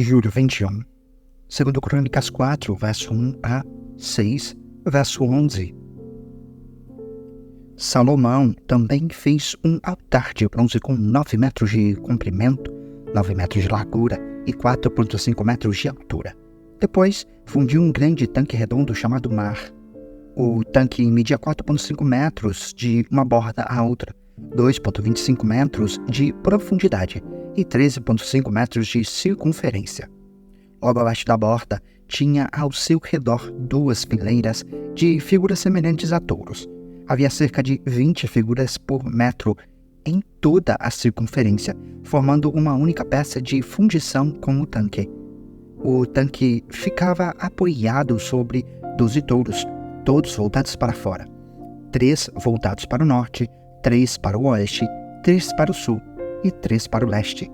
Julho 21. Segundo Crônicas 4, verso 1 a 6, verso 11. Salomão também fez um altar de bronze com 9 metros de comprimento, 9 metros de largura e 4,5 metros de altura. Depois, fundiu um grande tanque redondo chamado Mar. O tanque media 4,5 metros de uma borda à outra, 2,25 metros de profundidade e 13,5 metros de circunferência. Logo abaixo da borda, tinha ao seu redor 2 fileiras de figuras semelhantes a touros. Havia cerca de 20 figuras por metro em toda a circunferência, formando uma única peça de fundição com o tanque. O tanque ficava apoiado sobre 12 touros, todos voltados para fora. 3 voltados para o norte, 3 para o oeste, 3 para o sul e 3 para o leste.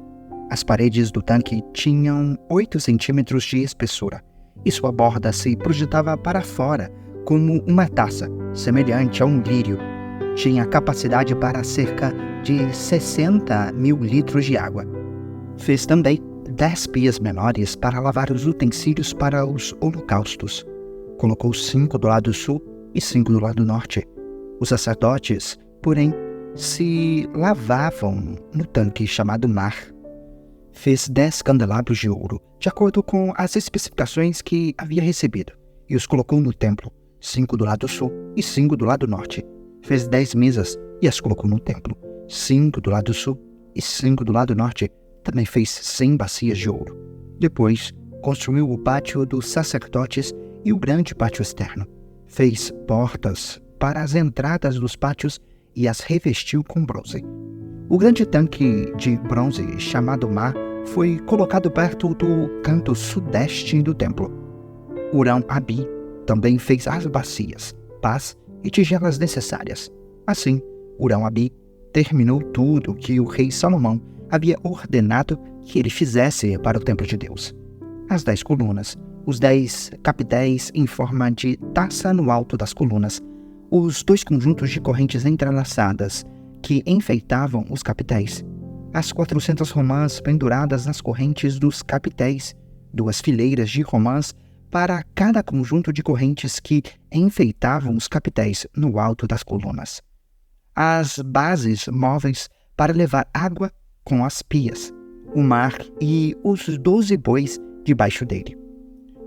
As paredes do tanque tinham 8 centímetros de espessura, e sua borda se projetava para fora como uma taça, semelhante a um lírio. Tinha capacidade para cerca de 60 mil litros de água. Fez também 10 pias menores para lavar os utensílios para os holocaustos. Colocou 5 do lado sul e 5 do lado norte. Os sacerdotes, porém, se lavavam no tanque chamado Mar. Fez 10 candelabros de ouro, de acordo com as especificações que havia recebido, e os colocou no templo, 5 do lado sul e 5 do lado norte. Fez 10 mesas e as colocou no templo, 5 do lado sul e 5 do lado norte. Também fez 100 bacias de ouro. Depois, construiu o pátio dos sacerdotes e o grande pátio externo. Fez portas para as entradas dos pátios e as revestiu com bronze. O grande tanque de bronze, chamado Mar, foi colocado perto do canto sudeste do templo. Hurão-Abi também fez as bacias, pás e tigelas necessárias. Assim, Hurão-Abi terminou tudo que o rei Salomão havia ordenado que ele fizesse para o templo de Deus. As 10 colunas, os 10 capitéis em forma de taça no alto das colunas, os 2 conjuntos de correntes entrelaçadas que enfeitavam os capitéis, as 400 romãs penduradas nas correntes dos capitéis, 2 fileiras de romãs para cada conjunto de correntes que enfeitavam os capitéis no alto das colunas, as bases móveis para levar água com as pias, o mar e os 12 bois debaixo dele,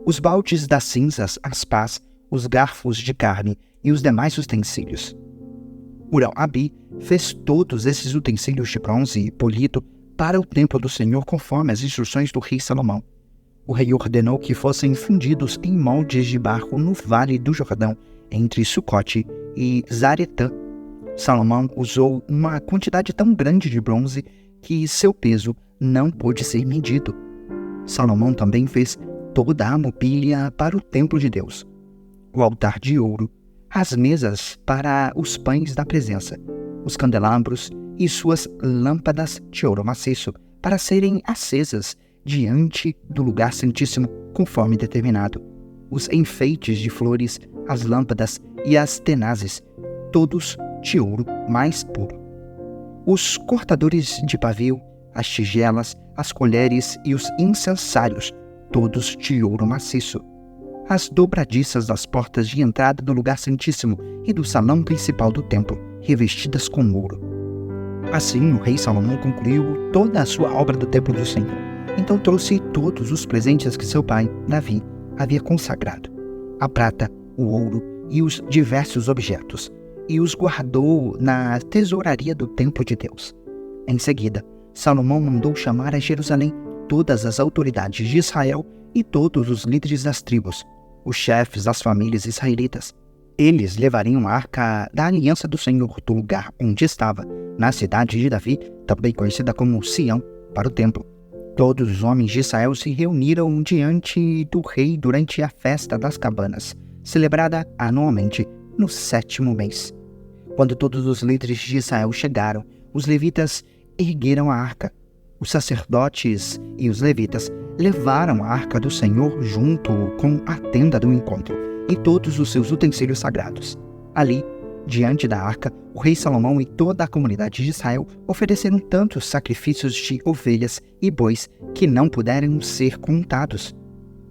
os baldes das cinzas, as pás, os garfos de carne e os demais utensílios. Hurão-Abi fez todos esses utensílios de bronze polido para o templo do Senhor conforme as instruções do rei Salomão. O rei ordenou que fossem fundidos em moldes de barro no vale do Jordão, entre Sucote e Zaretã. Salomão usou uma quantidade tão grande de bronze que seu peso não pôde ser medido. Salomão também fez toda a mobília para o templo de Deus, o altar de ouro, as mesas para os pães da presença, os candelabros e suas lâmpadas de ouro maciço para serem acesas diante do lugar santíssimo conforme determinado, os enfeites de flores, as lâmpadas e as tenazes, todos de ouro mais puro, os cortadores de pavio, as tigelas, as colheres e os incensários, todos de ouro maciço, as dobradiças das portas de entrada do lugar santíssimo e do salão principal do templo, revestidas com ouro. Assim, o rei Salomão concluiu toda a sua obra do templo do Senhor. Então trouxe todos os presentes que seu pai, Davi, havia consagrado, a prata, o ouro e os diversos objetos, e os guardou na tesouraria do templo de Deus. Em seguida, Salomão mandou chamar a Jerusalém todas as autoridades de Israel e todos os líderes das tribos, os chefes das famílias israelitas. Eles levariam a arca da aliança do Senhor do lugar onde estava, na cidade de Davi, também conhecida como Sião, para o templo. Todos os homens de Israel se reuniram diante do rei durante a festa das cabanas, celebrada anualmente no 7º mês. Quando todos os líderes de Israel chegaram, os levitas ergueram a arca. Os sacerdotes e os levitas levaram a arca do Senhor junto com a tenda do encontro e todos os seus utensílios sagrados. Ali, diante da arca, O rei Salomão e toda a comunidade de Israel ofereceram tantos sacrifícios de ovelhas e bois que não puderam ser contados.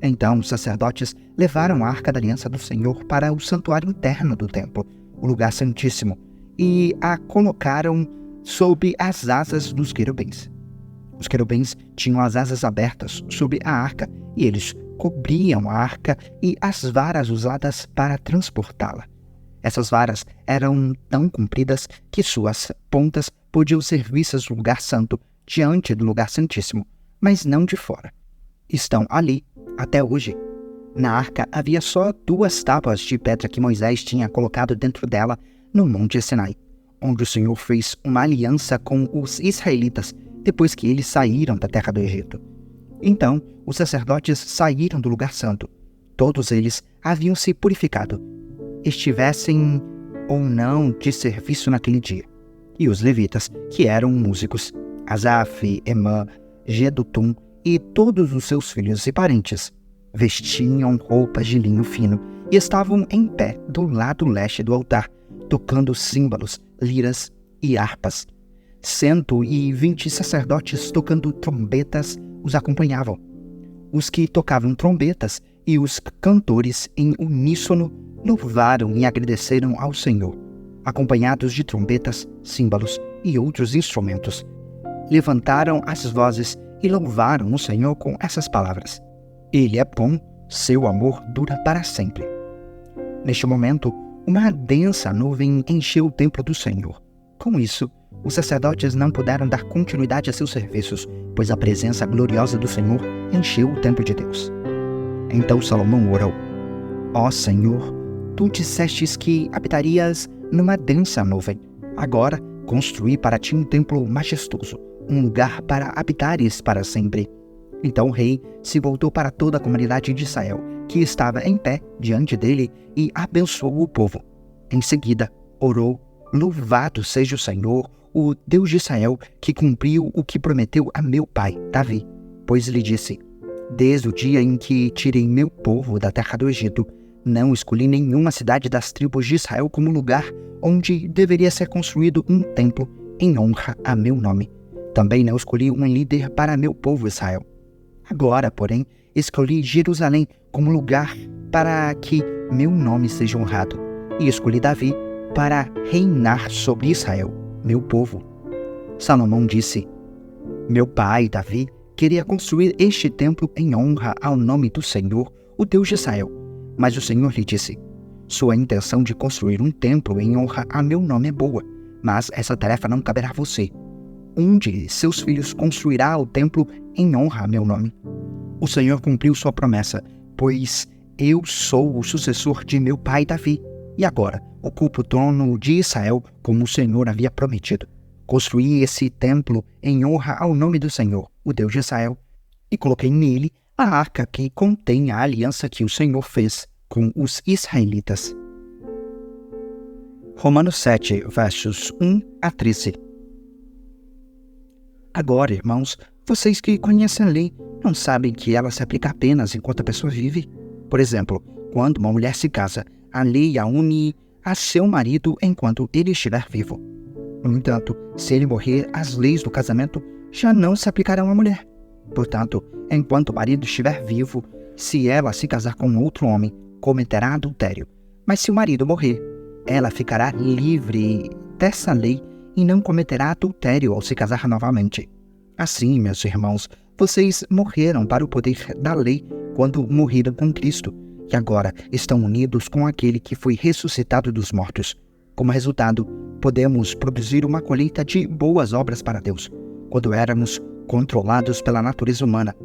Então os sacerdotes levaram a Arca da Aliança do Senhor para o santuário interno do templo, o lugar santíssimo, e a colocaram sob as asas dos querubins. Os querubins tinham as asas abertas sobre a arca e eles cobriam a arca e as varas usadas para transportá-la. Essas varas eram tão compridas que suas pontas podiam ser vistas no lugar santo, diante do lugar santíssimo, mas não de fora. Estão ali até hoje. Na arca havia só 2 tábuas de pedra que Moisés tinha colocado dentro dela no Monte Sinai, onde o Senhor fez uma aliança com os israelitas depois que eles saíram da terra do Egito. Então, os sacerdotes saíram do lugar santo. Todos eles haviam se purificado, estivessem ou não de serviço naquele dia. E os levitas, que eram músicos, Asaf, Emã, Jedutum e todos os seus filhos e parentes, vestiam roupas de linho fino e estavam em pé do lado leste do altar, tocando símbolos, liras e harpas. 120 sacerdotes tocando trombetas os acompanhavam. Os que tocavam trombetas e os cantores em uníssono louvaram e agradeceram ao Senhor, acompanhados de trombetas, símbolos e outros instrumentos. Levantaram as vozes e louvaram o Senhor com essas palavras: Ele é bom, seu amor dura para sempre. Neste momento, uma densa nuvem encheu o templo do Senhor. Com isso, os sacerdotes não puderam dar continuidade a seus serviços, pois a presença gloriosa do Senhor encheu o templo de Deus. Então Salomão orou: Ó Senhor, tu dissestes que habitarias numa densa nuvem. Agora construí para ti um templo majestoso, um lugar para habitares para sempre. Então o rei se voltou para toda a comunidade de Israel, que estava em pé diante dele, e abençoou o povo. Em seguida, orou: Louvado seja o Senhor, o Deus de Israel, que cumpriu o que prometeu a meu pai, Davi. Pois lhe disse: Desde o dia em que tirei meu povo da terra do Egito, não escolhi nenhuma cidade das tribos de Israel como lugar onde deveria ser construído um templo em honra a meu nome. Também não escolhi um líder para meu povo Israel. Agora, porém, escolhi Jerusalém como lugar para que meu nome seja honrado, e escolhi Davi para reinar sobre Israel, meu povo. Salomão disse: Meu pai, Davi, queria construir este templo em honra ao nome do Senhor, o Deus de Israel. Mas o Senhor lhe disse: Sua intenção de construir um templo em honra a meu nome é boa, mas essa tarefa não caberá a você. Um de seus filhos construirá o templo em honra a meu nome. O Senhor cumpriu sua promessa, pois eu sou o sucessor de meu pai Davi, e agora ocupo o trono de Israel como o Senhor havia prometido. Construí esse templo em honra ao nome do Senhor, o Deus de Israel, e coloquei nele a arca que contém a aliança que o Senhor fez com os israelitas. Romanos 7, versos 1 a 13. Agora, irmãos, vocês que conhecem a lei, não sabem que ela se aplica apenas enquanto a pessoa vive? Por exemplo, quando uma mulher se casa, a lei a une a seu marido enquanto ele estiver vivo. No entanto, se ele morrer, as leis do casamento já não se aplicarão à mulher. Portanto, enquanto o marido estiver vivo, se ela se casar com outro homem, cometerá adultério. Mas se o marido morrer, ela ficará livre dessa lei e não cometerá adultério ao se casar novamente. Assim, meus irmãos, vocês morreram para o poder da lei quando morreram com Cristo, e agora estão unidos com aquele que foi ressuscitado dos mortos. Como resultado, podemos produzir uma colheita de boas obras para Deus, quando éramos controlados pela natureza humana.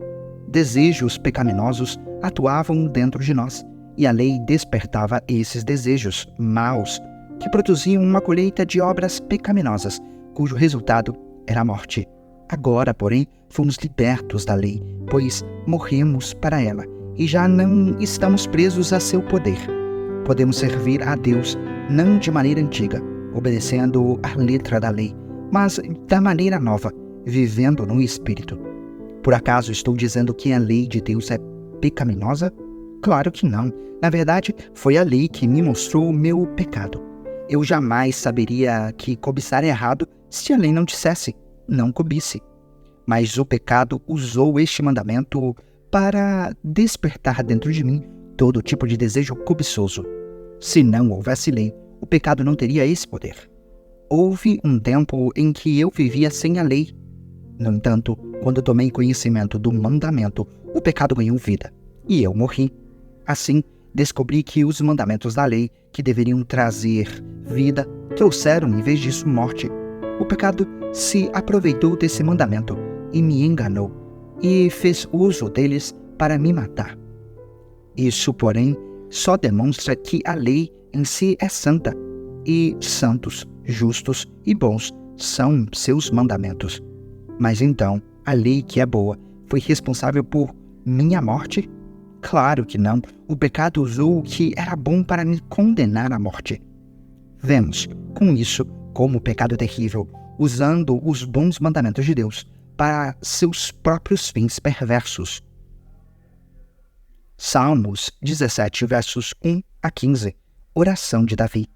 Desejos pecaminosos atuavam dentro de nós, e a lei despertava esses desejos maus, que produziam uma colheita de obras pecaminosas, cujo resultado era a morte. Agora, porém, fomos libertos da lei, pois morremos para ela, e já não estamos presos a seu poder. Podemos servir a Deus não de maneira antiga, obedecendo a letra da lei, mas da maneira nova, vivendo no Espírito. Por acaso estou dizendo que a lei de Deus é pecaminosa? Claro que não. Na verdade, foi a lei que me mostrou o meu pecado. Eu jamais saberia que cobiçar é errado se a lei não dissesse, não cobisse. Mas o pecado usou este mandamento para despertar dentro de mim todo tipo de desejo cobiçoso. Se não houvesse lei, o pecado não teria esse poder. Houve um tempo em que eu vivia sem a lei. No entanto, quando tomei conhecimento do mandamento, o pecado ganhou vida, e eu morri. Assim, descobri que os mandamentos da lei, que deveriam trazer vida, trouxeram, em vez disso, morte. O pecado se aproveitou desse mandamento e me enganou, e fez uso deles para me matar. Isso, porém, só demonstra que a lei em si é santa, e santos, justos e bons são seus mandamentos. Mas então, a lei que é boa foi responsável por minha morte? Claro que não. O pecado usou o que era bom para me condenar à morte. Vemos, com isso, como o pecado é terrível, usando os bons mandamentos de Deus para seus próprios fins perversos. Salmos 17, versos 1 a 15. Oração de Davi.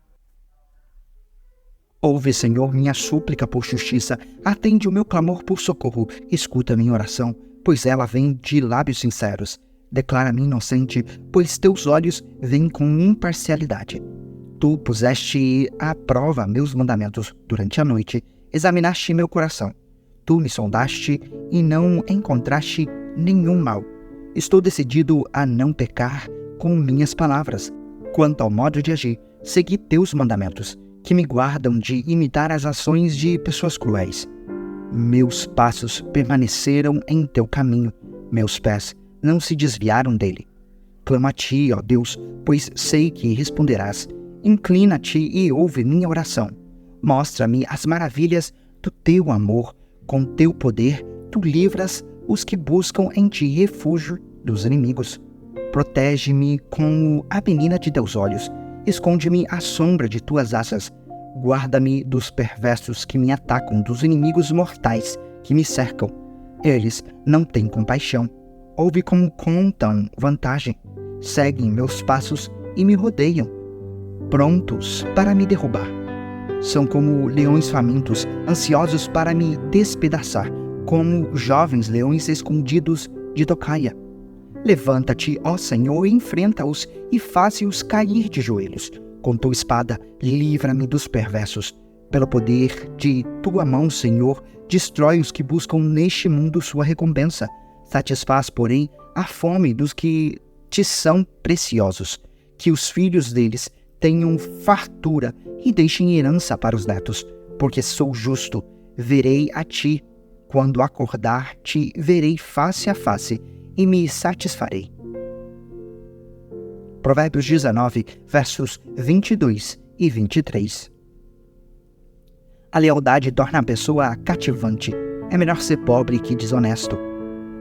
Ouve, Senhor, minha súplica por justiça, atende o meu clamor por socorro, escuta minha oração, pois ela vem de lábios sinceros. Declara-me inocente, pois teus olhos veem com imparcialidade. Tu puseste à prova meus mandamentos durante a noite, examinaste meu coração. Tu me sondaste e não encontraste nenhum mal. Estou decidido a não pecar com minhas palavras. Quanto ao modo de agir, segui teus mandamentos, que me guardam de imitar as ações de pessoas cruéis. Meus passos permaneceram em teu caminho, meus pés não se desviaram dele. Clamo a ti, ó Deus, pois sei que responderás. Inclina-te e ouve minha oração. Mostra-me as maravilhas do teu amor. Com teu poder, tu livras os que buscam em ti refúgio dos inimigos. Protege-me com a menina de teus olhos. Esconde-me à sombra de tuas asas. Guarda-me dos perversos que me atacam, dos inimigos mortais que me cercam. Eles não têm compaixão. Ouve como contam vantagem. Seguem meus passos e me rodeiam, prontos para me derrubar. São como leões famintos, ansiosos para me despedaçar, como jovens leões escondidos de tocaia. Levanta-te, ó Senhor, e enfrenta-os e faze-os cair de joelhos. Com tua espada, livra-me dos perversos. Pelo poder de tua mão, Senhor, destrói os que buscam neste mundo sua recompensa. Satisfaz, porém, a fome dos que te são preciosos. Que os filhos deles tenham fartura e deixem herança para os netos. Porque sou justo, verei a ti. Quando acordar, te verei face a face e me satisfarei. Provérbios 19, versos 22 e 23. A lealdade torna a pessoa cativante. É melhor ser pobre que desonesto.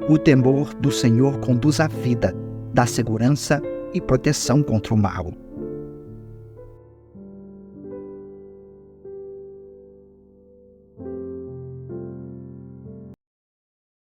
O temor do Senhor conduz à vida, dá segurança e proteção contra o mal.